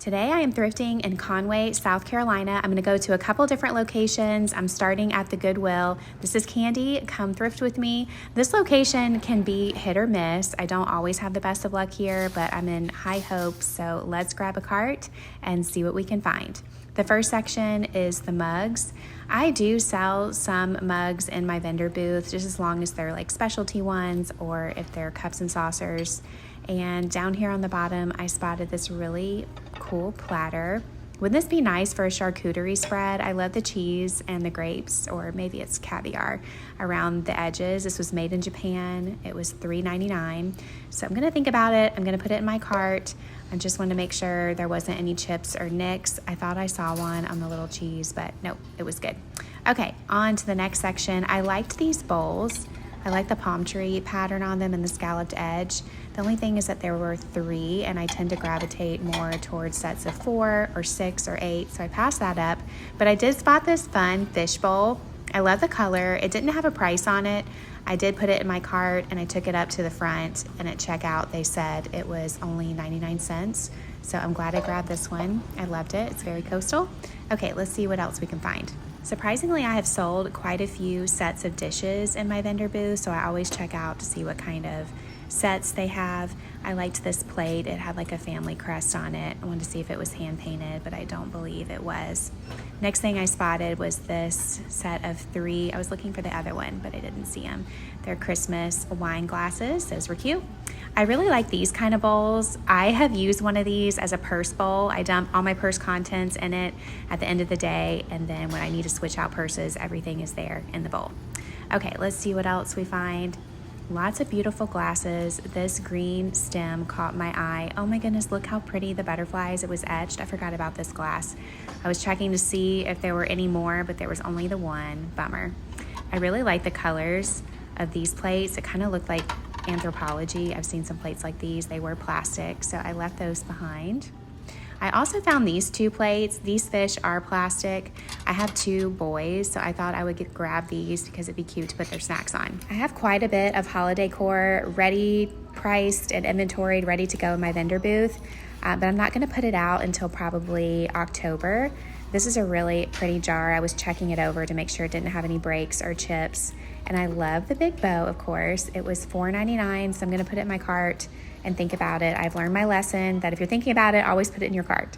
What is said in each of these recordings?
Today I am thrifting in Conway, South Carolina. I'm going to go to a couple different locations. I'm starting at the Goodwill. This is Candy. Come thrift with me. This location can be hit or miss. I don't always have the best of luck here, but I'm in high hopes. So let's grab a cart and see what we can find. The first section is the mugs. I do sell some mugs in my vendor booth, just as long as they're like specialty ones or if they're cups and saucers. And down here on the bottom, I spotted this really cool platter. Wouldn't this be nice for a charcuterie spread? I love the cheese and the grapes, or maybe it's caviar, around the edges. This was made in Japan. It was $3.99. So I'm gonna think about it. I'm gonna put it in my cart. I just wanted to make sure there wasn't any chips or nicks. I thought I saw one on the little cheese, but nope, it was good. Okay, on to the next section. I liked these bowls. I like the palm tree pattern on them and the scalloped edge. The only thing is that there were 3, and I tend to gravitate more towards sets of 4 or 6 or 8, so I passed that up. But I did spot this fun fish bowl. I love the color. It didn't have a price on it. I did put it in my cart, and I took it up to the front, and at checkout they said it was only 99 cents. So I'm glad I grabbed this one. I loved it. It's very coastal. Okay, let's see what else we can find. Surprisingly, I have sold quite a few sets of dishes in my vendor booth, so I always check out to see what kind of sets they have. I liked this plate. It had like a family crest on it. I wanted to see if it was hand painted, but I don't believe it was. Next thing I spotted was this set of 3. I was looking for the other one, but I didn't see them. They're Christmas wine glasses. Those were cute. I really like these kind of bowls. I have used one of these as a purse bowl. I dump all my purse contents in it at the end of the day, and then when I need to switch out purses, everything is there in the bowl. Okay, let's see what else we find. Lots of beautiful glasses. This green stem caught my eye. Oh my goodness, look how pretty the butterflies. It was etched. I forgot about this glass. I was checking to see if there were any more, but there was only the one. Bummer. I really like the colors of these plates. It kind of looked like anthropology. I've seen some plates like these. They were plastic, so I left those behind. I also found these 2 plates. These fish are plastic. I have 2 boys, so I thought I would grab these because it'd be cute to put their snacks on. I have quite a bit of holiday decor ready, priced, and inventoried, ready to go in my vendor booth, but I'm not gonna put it out until probably October. This is a really pretty jar. I was checking it over to make sure it didn't have any breaks or chips. And I love the big bow, of course. It was $4.99, so I'm gonna put it in my cart and think about it. I've learned my lesson that if you're thinking about it, always put it in your cart.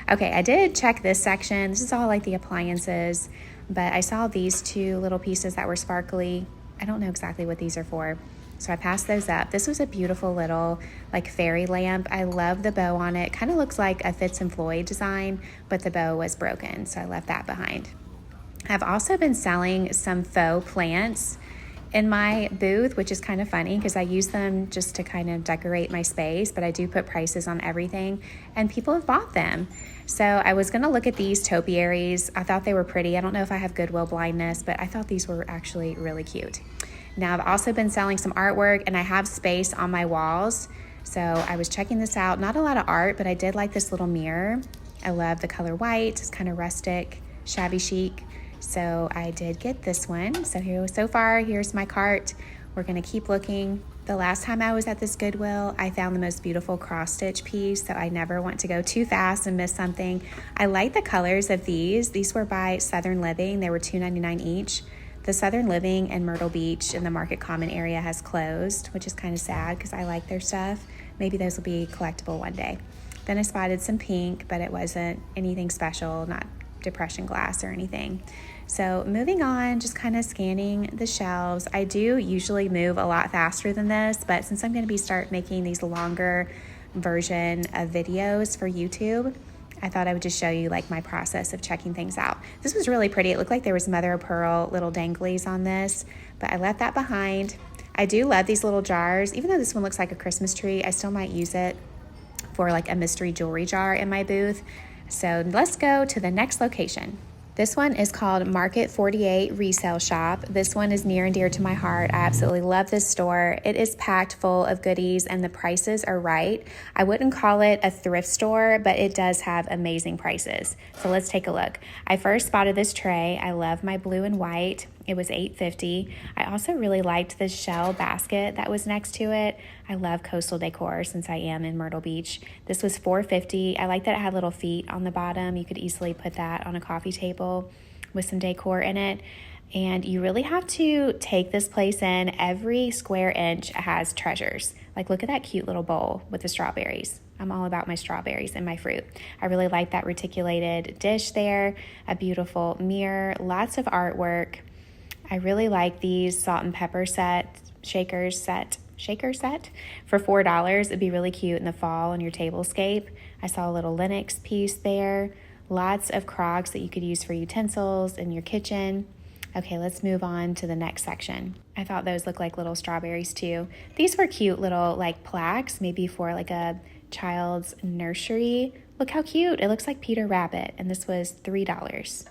Okay, I did check this section. This is all like the appliances, but I saw these 2 little pieces that were sparkly. I don't know exactly what these are for, so I passed those up. This was a beautiful little like fairy lamp. I love the bow on it. Kind of looks like a Fitz and Floyd design, but the bow was broken, so I left that behind. I've also been selling some faux plants in my booth, which is kind of funny because I use them just to kind of decorate my space, but I do put prices on everything and people have bought them. So I was gonna look at these topiaries. I thought they were pretty. I don't know if I have Goodwill blindness, but I thought these were actually really cute. Now I've also been selling some artwork and I have space on my walls. So I was checking this out. Not a lot of art, but I did like this little mirror. I love the color white. It's kind of rustic, shabby chic. So I did get this one. So far, here's my cart. We're gonna keep looking. The last time I was at this Goodwill, I found the most beautiful cross stitch piece, so I never want to go too fast and miss something. I like the colors of these. These were by Southern Living. They were $2.99 each. The Southern Living in Myrtle Beach in the Market Common area has closed, which is kind of sad because I like their stuff. Maybe those will be collectible one day. Then I spotted some pink, but it wasn't anything special, not depression glass or anything. So moving on, just kind of scanning the shelves. I do usually move a lot faster than this, but since I'm going to start making these longer version of videos for YouTube, I thought I would just show you like my process of checking things out. This was really pretty. It looked like there was mother of pearl little danglies on this, but I left that behind. I do love these little jars. Even though this one looks like a Christmas tree, I still might use it for like a mystery jewelry jar in my booth. So let's go to the next location. This one is called Market 48 Resale Shop. This one is near and dear to my heart. I absolutely love this store. It is packed full of goodies and the prices are right. I wouldn't call it a thrift store, but it does have amazing prices. So let's take a look. I first spotted this tray. I love my blue and white. It was $8.50. I also really liked the shell basket that was next to it. I love coastal decor since I am in Myrtle Beach. This was $4.50. I like that it had little feet on the bottom. You could easily put that on a coffee table with some decor in it. And you really have to take this place in. Every square inch has treasures. Like, look at that cute little bowl with the strawberries. I'm all about my strawberries and my fruit. I really like that reticulated dish there, a beautiful mirror, lots of artwork. I really like these salt and pepper shaker set for $4. It'd be really cute in the fall on your tablescape. I saw a little Linux piece there. Lots of crogs that you could use for utensils in your kitchen. Okay, let's move on to the next section. I thought those looked like little strawberries too. These were cute little like plaques, maybe for like a child's nursery. Look how cute. It looks like Peter Rabbit, and this was $3.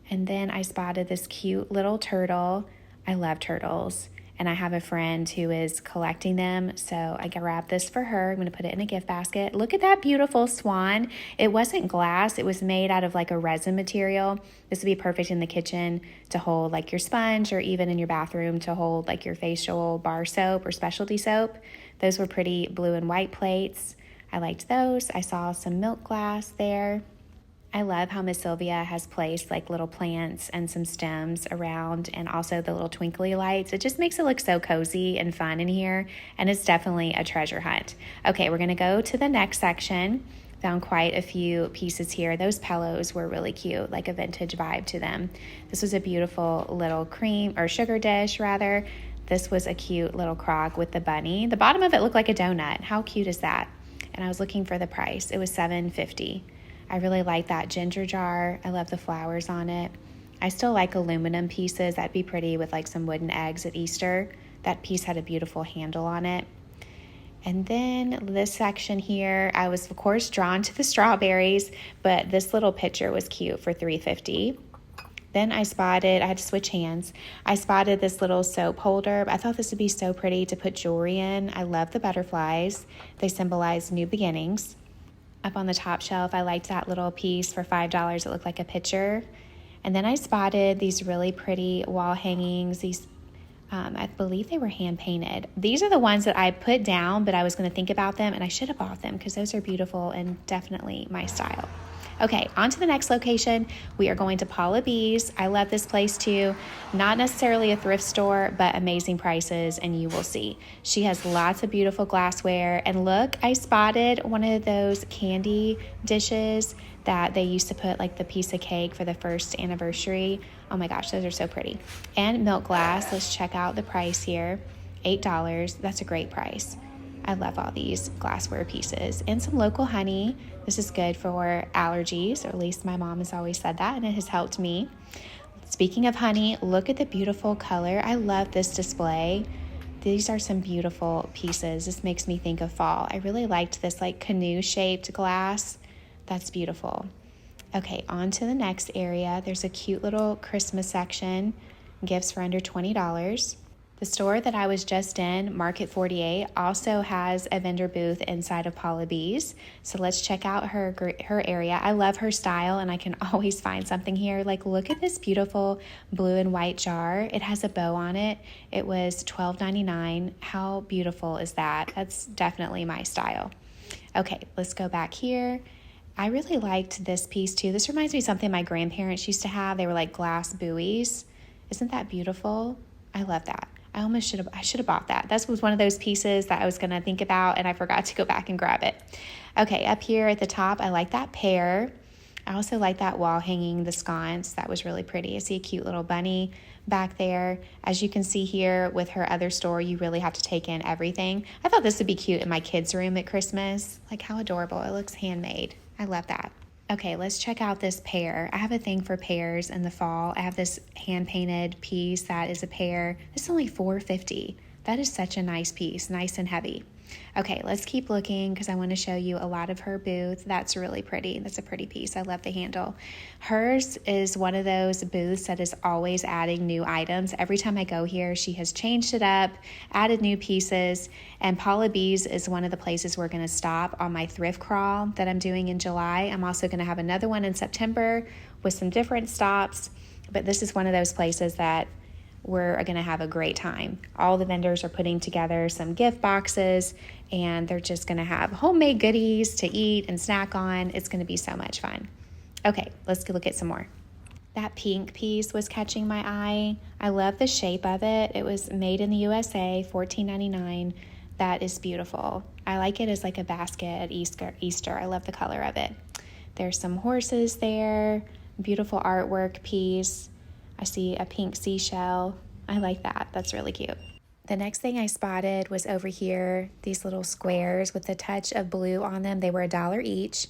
And then I spotted this cute little turtle. I love turtles, and I have a friend who is collecting them, so I grabbed this for her. I'm going to put it in a gift basket. Look at that beautiful swan. It wasn't glass. It was made out of like a resin material. This would be perfect in the kitchen to hold like your sponge, or even in your bathroom to hold like your facial bar soap or specialty soap. Those were pretty blue and white plates. I liked those. I saw some milk glass there. I love how Miss Sylvia has placed like little plants and some stems around, and also the little twinkly lights. It just makes it look so cozy and fun in here, and it's definitely a treasure hunt. Okay, we're gonna go to the next section. Found quite a few pieces here. Those pillows were really cute, like a vintage vibe to them. This was a beautiful little cream or sugar dish rather. This was a cute little crock with the bunny. The bottom of it looked like a donut. How cute is that? And I was looking for the price. It was $7.50. I really like that ginger jar. I love the flowers on it. I still like aluminum pieces. That'd be pretty with like some wooden eggs at Easter. That piece had a beautiful handle on it. And then this section here, I was of course drawn to the strawberries, but this little pitcher was cute for $3.50. Then I had to switch hands. I spotted this little soap holder. I thought this would be so pretty to put jewelry in. I love the butterflies. They symbolize new beginnings. Up on the top shelf, I liked that little piece for $5. It looked like a pitcher. And then I spotted these really pretty wall hangings. These, I believe they were hand painted. These are the ones that I put down, but I was going to think about them, and I should have bought them because those are beautiful and definitely my style. Okay, on to the next location. We are going to Paula Bees. I love this place too. Not necessarily a thrift store, but amazing prices, and you will see. She has lots of beautiful glassware. And look, I spotted one of those candy dishes that they used to put like the piece of cake for the first anniversary. Oh my gosh, those are so pretty. And milk glass. Let's check out the price here. $8. That's a great price. I love all these glassware pieces. And some local honey. This is good for allergies, or at least my mom has always said that, and it has helped me. Speaking of honey, look at the beautiful color. I love this display. These are some beautiful pieces. This makes me think of fall. I really liked this like canoe-shaped glass. That's beautiful. Okay, on to the next area. There's a cute little Christmas section. Gifts for under $20. The store that I was just in, Market 48, also has a vendor booth inside of Paula Bees. So let's check out her area. I love her style, and I can always find something here. Like, look at this beautiful blue and white jar. It has a bow on it. It was $12.99. How beautiful is that? That's definitely my style. Okay, let's go back here. I really liked this piece too. This reminds me of something my grandparents used to have. They were like glass buoys. Isn't that beautiful? I love that. I should have bought that. That was one of those pieces that I was going to think about, and I forgot to go back and grab it. Okay, up here at the top, I like that pear. I also like that wall hanging, the sconce. That was really pretty. I see a cute little bunny back there. As you can see here with her other store, you really have to take in everything. I thought this would be cute in my kids' room at Christmas. Like, how adorable. It looks handmade. I love that. Okay, let's check out this pear. I have a thing for pears in the fall. I have this hand-painted piece that is a pear. This is only $4.50. That is such a nice piece, nice and heavy. Okay, let's keep looking because I want to show you a lot of her booth. That's really pretty. That's a pretty piece. I love the handle. Hers is one of those booths that is always adding new items. Every time I go here, she has changed it up, added new pieces, and Paula Bees is one of the places we're going to stop on my thrift crawl that I'm doing in July. I'm also going to have another one in September with some different stops, but this is one of those places that we're going to have a great time. All the vendors are putting together some gift boxes, and they're just going to have homemade goodies to eat and snack on. It's going to be so much fun. Okay, let's go look at some more. That pink piece was catching my eye. I love the shape of it. It was made in the USA, $14.99. That is beautiful. I like it as like a basket at Easter. I love the color of it. There's some horses there, beautiful artwork piece. I see a pink seashell. I like that. That's really cute. The next thing I spotted was over here, these little squares with a touch of blue on them. They were $1 each.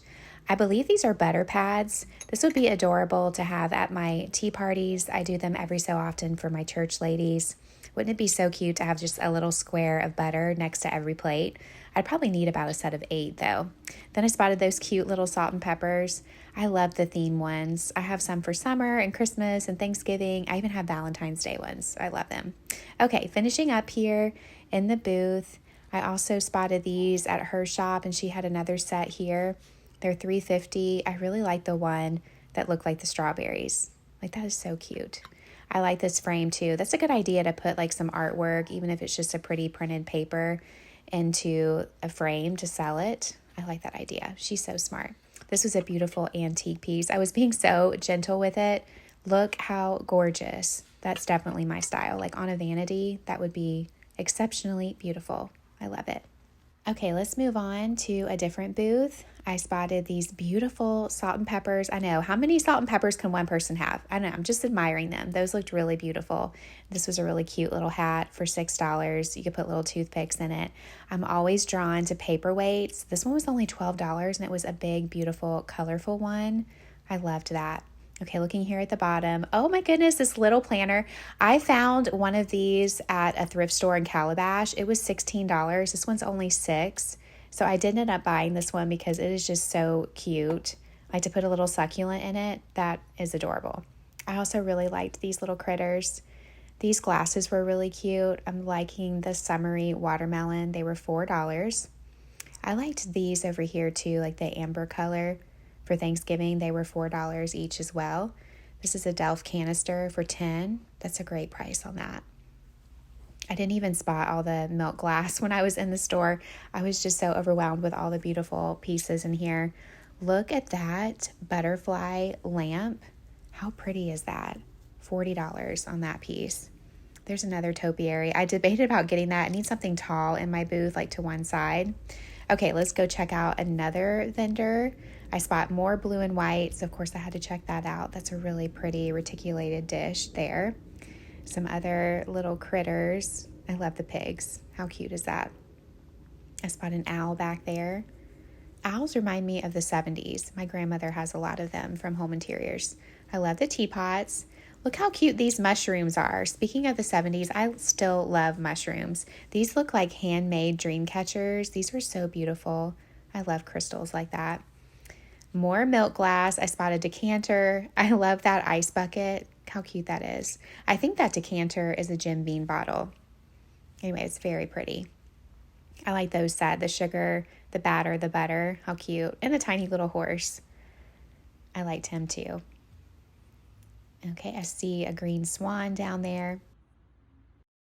I believe these are butter pads. This would be adorable to have at my tea parties. I do them every so often for my church ladies. Wouldn't it be so cute to have just a little square of butter next to every plate? I'd probably need about a set of 8 though. Then I spotted those cute little salt and peppers. I love the theme ones. I have some for summer and Christmas and Thanksgiving. I even have Valentine's Day ones. I love them. Okay, finishing up here in the booth, I also spotted these at her shop, and she had another set here. They're $3.50. I really like the one that looked like the strawberries. Like, that is so cute. I like this frame too. That's a good idea to put like some artwork, even if it's just a pretty printed paper, into a frame to sell it. I like that idea. She's so smart. This was a beautiful antique piece. I was being so gentle with it. Look how gorgeous. That's definitely my style. Like on a vanity, that would be exceptionally beautiful. I love it. Okay, let's move on to a different booth. I spotted these beautiful salt and peppers. I know, how many salt and peppers can one person have? I don't know, I'm just admiring them. Those looked really beautiful. This was a really cute little hat for $6. You could put little toothpicks in it. I'm always drawn to paperweights. This one was only $12, and it was a big, beautiful, colorful one. I loved that. Okay, looking here at the bottom. Oh my goodness, this little planner. I found one of these at a thrift store in Calabash. It was $16. This one's only $6. So I did end up buying this one because it is just so cute. I like to put a little succulent in it. That is adorable. I also really liked these little critters. These glasses were really cute. I'm liking the summery watermelon. They were $4. I liked these over here too, like the amber color. For Thanksgiving, they were $4 each as well. This is a Delft canister for $10. That's a great price on that. I didn't even spot all the milk glass when I was in the store. I was just so overwhelmed with all the beautiful pieces in here. Look at that butterfly lamp. How pretty is that? $40 on that piece. There's another topiary. I debated about getting that. I need something tall in my booth, like to one side. Okay, let's go check out another vendor. I spot more blue and white, so of course I had to check that out. That's a really pretty reticulated dish there. Some other little critters. I love the pigs. How cute is that? I spot an owl back there. Owls remind me of the 70s. My grandmother has a lot of them from home interiors. I love the teapots. Look how cute these mushrooms are. Speaking of the 70s, I still love mushrooms. These look like handmade dream catchers. These were so beautiful. I love crystals like that. More milk glass. I spotted a decanter. I love that ice bucket. How cute that is. I think that decanter is a Jim Beam bottle. Anyway, it's very pretty. I like those set. The sugar, the batter, the butter. How cute. And the tiny little horse. I liked him too. Okay, I see a green swan down there.